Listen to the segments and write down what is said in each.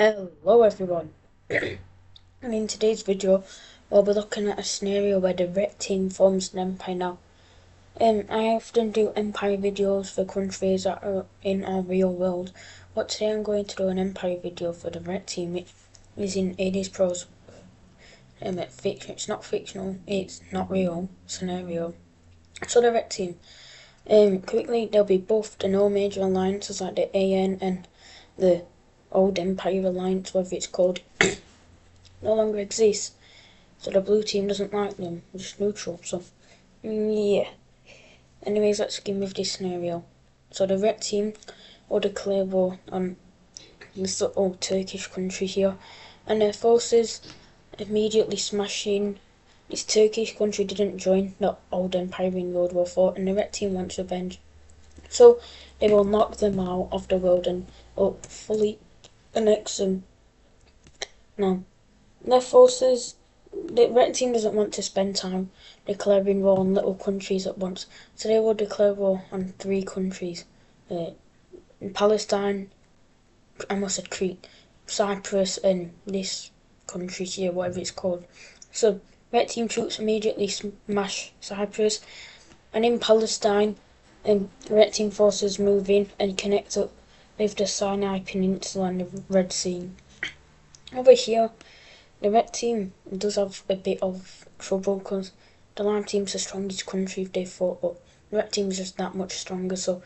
Hello everyone, and in today's video we'll be looking at a scenario where the red team forms an empire now. I often do empire videos for countries that are in our real world, but today I'm going to do an empire video for the red team. It is in AddizPros. It's not fictional, it's not real scenario. So the red team, quickly they'll be buffed and all major alliances like the AN and the old Empire Alliance, whatever it's called, no longer exists. So the blue team doesn't like them, just neutral. So yeah. Anyways, let's begin with this scenario. So the red team will declare war on this little Turkish country here, and their forces immediately smashing. This Turkish country didn't join the old empire in World War IV, and the red team wants revenge. So they will knock them out of the world and fully annex them. Now, their forces, the red team doesn't want to spend time declaring war on little countries at once, so they will declare war on 3 countries. In Palestine, I almost said Crete, Cyprus, and this country here, whatever it's called. So, red team troops immediately smash Cyprus, and in Palestine, red team forces move in and connect up with the Sinai Peninsula and the Red Sea. Over here, the red team does have a bit of trouble because the lime team's the strongest country if they fought, but the red team is just that much stronger, so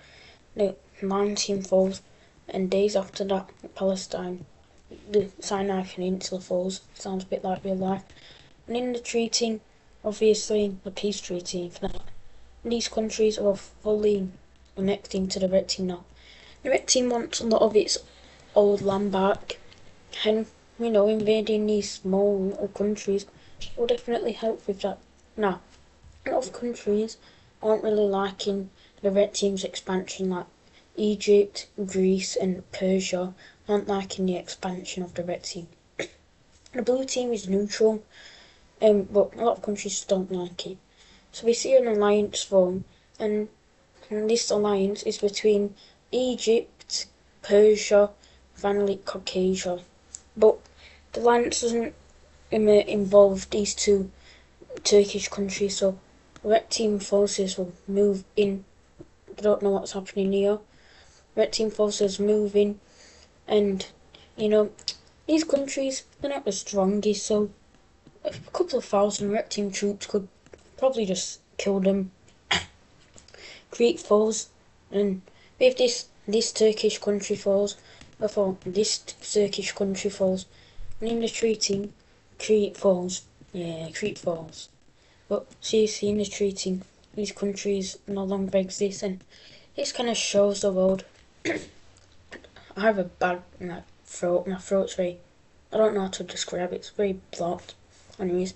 the lime team falls, and days after that, Palestine, the Sinai Peninsula falls. Sounds a bit like real life. And in the treaty, obviously the peace treaty, for that, these countries are fully annexed into the red team now. The red team wants a lot of its old land back, and invading these small little countries will definitely help with that. Now, a lot of countries aren't really liking the red team's expansion, like Egypt, Greece and Persia aren't liking the expansion of the red team. The blue team is neutral, but a lot of countries don't like it. So we see an alliance form, and this alliance is between Egypt, Persia, finally Caucasia. But the alliance doesn't involve these 2 Turkish countries, so red team forces will move in. I don't know what's happening here. Red team forces move in, and these countries, they're not the strongest, so a couple of thousand red team troops could probably just kill them. Crete falls, and if this Turkish country falls, before this Turkish country falls, and in the treaty, Crete falls. Yeah, Crete falls. But seriously, in the treaty, these countries no longer exist, and this kind of shows the world. I have a bad throat. My throat's I don't know how to describe it. It's very blocked. Anyways,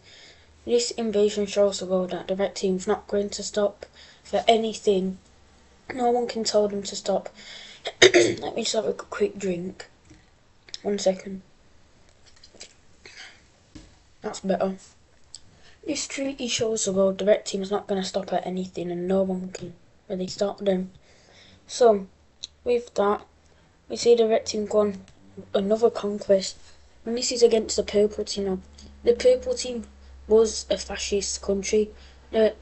this invasion shows the world that the red team's not going to stop for anything. No one can tell them to stop. Let me just have a quick drink. 1 second. That's better. This treaty shows the world the red team is not going to stop at anything, and no one can really stop them. So, with that, we see the red team go on another conquest, and this is against the purple team now. The purple team was a fascist country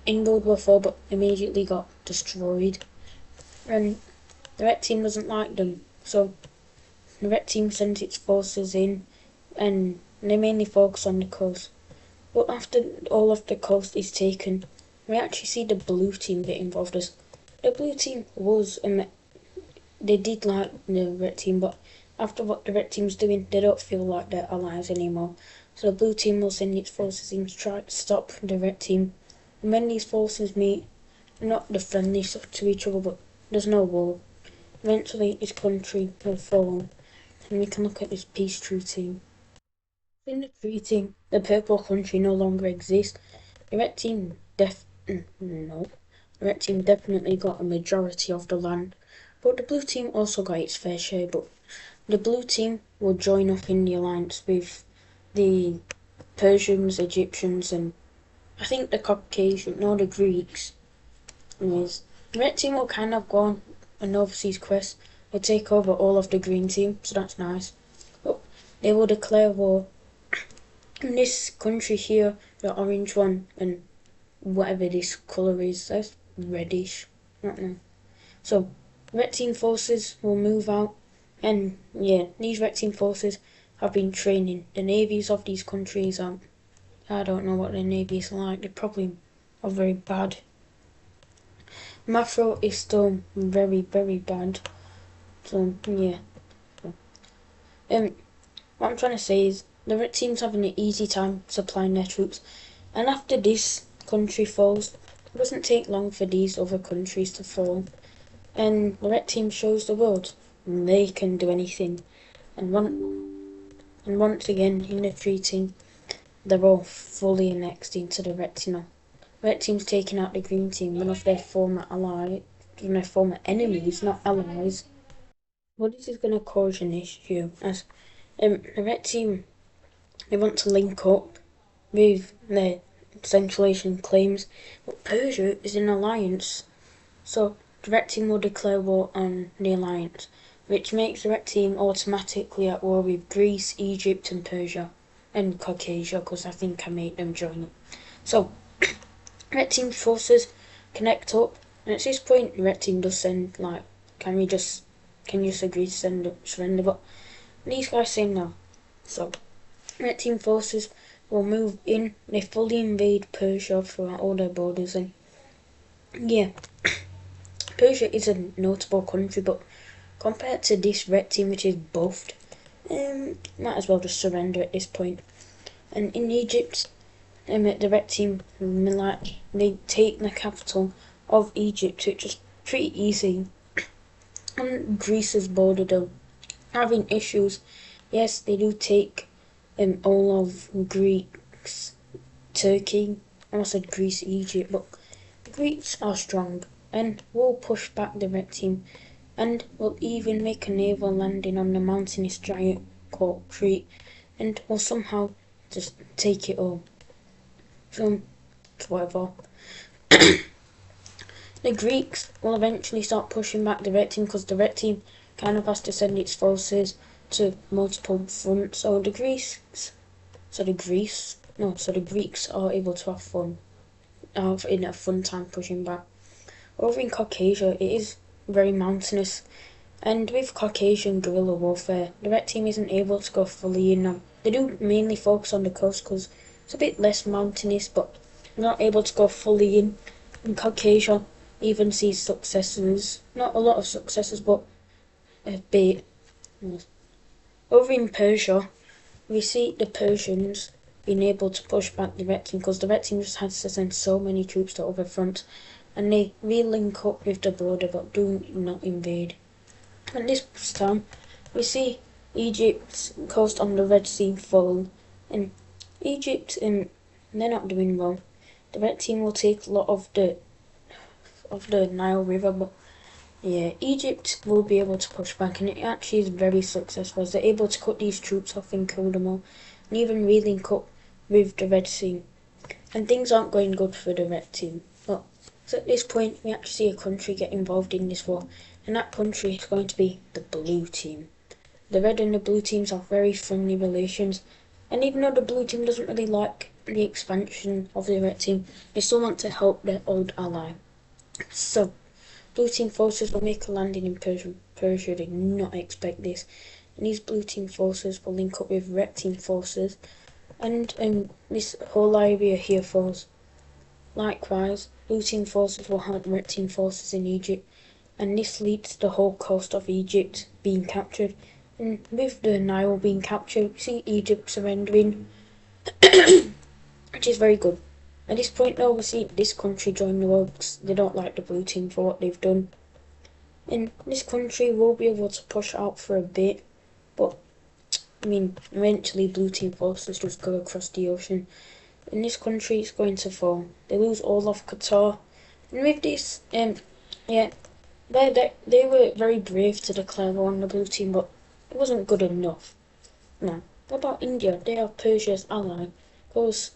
in World War IV, but immediately got destroyed, and the red team doesn't like them, so the red team sent its forces in, and they mainly focus on the coast. But after all of the coast is taken, we actually see the blue team get involved. As the blue team was, they did like the red team, but after what the red team's doing, they don't feel like they're allies anymore. So the blue team will send its forces in to try to stop the red team. And when these forces meet, they're not the friendliest to each other, but there's no war. Eventually, this country will fall, and we can look at this peace treaty. In the treaty, the purple country no longer exists. The red team the red team definitely got a majority of the land, but the blue team also got its fair share. But the blue team will join up in the alliance with the Persians, Egyptians, and I think the Caucasian, no, the Greeks. Anyways, the red team will kind of go on an overseas quest. Will take over all of the green team, so that's nice. But they will declare war. In this country here, the orange one, and whatever this colour is, that's reddish, I don't know. So, red team forces will move out, and yeah, these red team forces have been training. The navies of these countries I don't know what their navies are like, they probably are very bad. My throat is still very, very bad, so yeah. What I'm trying to say is, the red team's having an easy time supplying their troops, and after this country falls, it doesn't take long for these other countries to fall. And the red team shows the world they can do anything. And once again in the treaty, they're all fully annexed into the red team. Red team's taking out the green team, one of their former enemies, not allies. Well, this is going to cause an issue, as the red team, they want to link up with their Central Asian claims, but Persia is in alliance, so the red team will declare war on the alliance, which makes the red team automatically at war with Greece, Egypt and Persia, and Caucasia, because I think I made them join it. So, red team forces connect up, and at this point the red team does send, like, can you just agree to surrender, but these guys say no. So, red team forces will move in, they fully invade Persia throughout all their borders, and yeah, Persia is a notable country, but compared to this red team which is buffed, might as well just surrender at this point. And in Egypt, the red team, they take the capital of Egypt, which is pretty easy. On Greece's border though, having issues. Yes, they do take all of Greece, Turkey, I almost said Greece, Egypt, but the Greeks are strong and will push back the red team, and will even make a naval landing on the mountainous giant called Crete, and will somehow just take it all. So, it's whatever. The Greeks will eventually start pushing back the red team, because the red team kind of has to send its forces to multiple fronts. So the Greeks are able to have fun, in a fun time pushing back. Over in Caucasia, it is very mountainous, and with Caucasian guerrilla warfare, the red team isn't able to go fully in now. They do mainly focus on the coast because it's a bit less mountainous, but they're not able to go fully in. In Caucasia, even sees successes, not a lot of successes, but a bit. Over in Persia, we see the Persians being able to push back the red team, because the red team just has to send so many troops to other fronts, and they re-link up with the border but do not invade. And this time, we see Egypt's coast on the Red Sea fall, and Egypt, they're not doing well. The red team will take a lot of the Nile River, but yeah, Egypt will be able to push back, and it actually is very successful, as they're able to cut these troops off and kill them all, and even re-link up with the red team. And things aren't going good for the red team. But so at this point, we actually see a country get involved in this war, and that country is going to be the blue team. The red and the blue teams have very friendly relations, and even though the blue team doesn't really like the expansion of the red team, they still want to help their old ally. So, blue team forces will make a landing in Persia, did not expect this, and these blue team forces will link up with red team forces, and this whole area here falls. Likewise, blue team forces will hunt red team forces in Egypt, and this leads to the whole coast of Egypt being captured, and with the Nile being captured, we see Egypt surrendering, which is very good. At this point though, we see this country join the war because they don't like the blue team for what they've done. And this country will be able to push out for a bit, but I mean, eventually blue team forces just go across the ocean, and this country is going to fall. They lose all of Qatar, and with this, yeah, they were very brave to declare war on the blue team, but it wasn't good enough. No. What about India? They are Persia's ally, because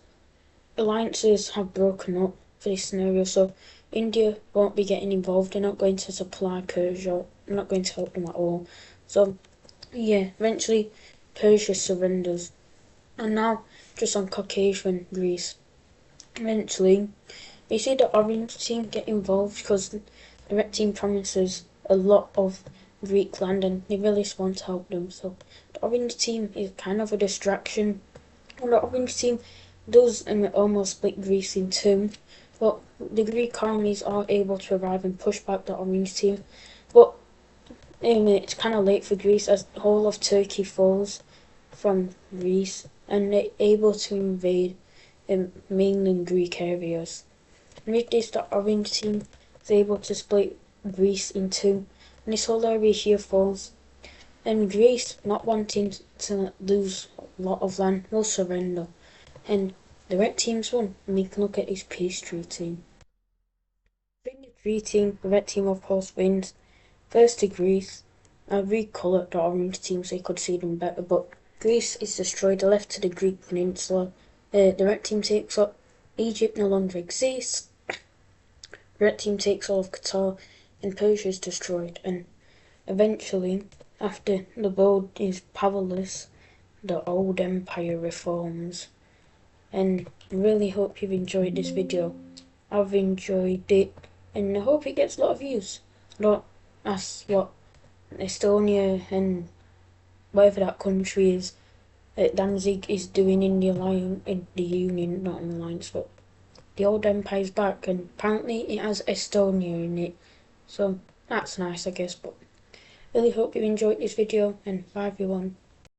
alliances have broken up for this scenario, so India won't be getting involved. They're not going to supply Persia, they're not going to help them at all. So yeah, eventually Persia surrenders. And now, just on Caucasian Greece. Eventually, we see the orange team get involved because the red team promises a lot of Greek land and they really just want to help them. So the orange team is kind of a distraction. And the orange team does almost split Greece in two, but the Greek armies are able to arrive and push back the orange team. But it's kind of late for Greece as the whole of Turkey falls from Greece and they're able to invade mainland Greek areas. And with this, the orange team is able to split Greece in two, and this whole area here falls. And Greece, not wanting to lose a lot of land, will surrender. And the red team's won, and we can look at this peace treaty. During the treaty, the red team of course wins. First to Greece. I recolored the orange team so you could see them better, but Greece is destroyed, left to the Greek peninsula. The red team takes up Egypt, no longer exists. The red team takes all of Qatar, and Persia is destroyed. And eventually, after the world is powerless, the old empire reforms. And I really hope you've enjoyed this video. I've enjoyed it, and I hope it gets a lot of views. That's what Estonia and whatever that country is, Danzig is doing in the alliance, in the union, not an alliance, but the old empire's back, and apparently it has Estonia in it, so that's nice I guess. But really hope you enjoyed this video, and bye everyone.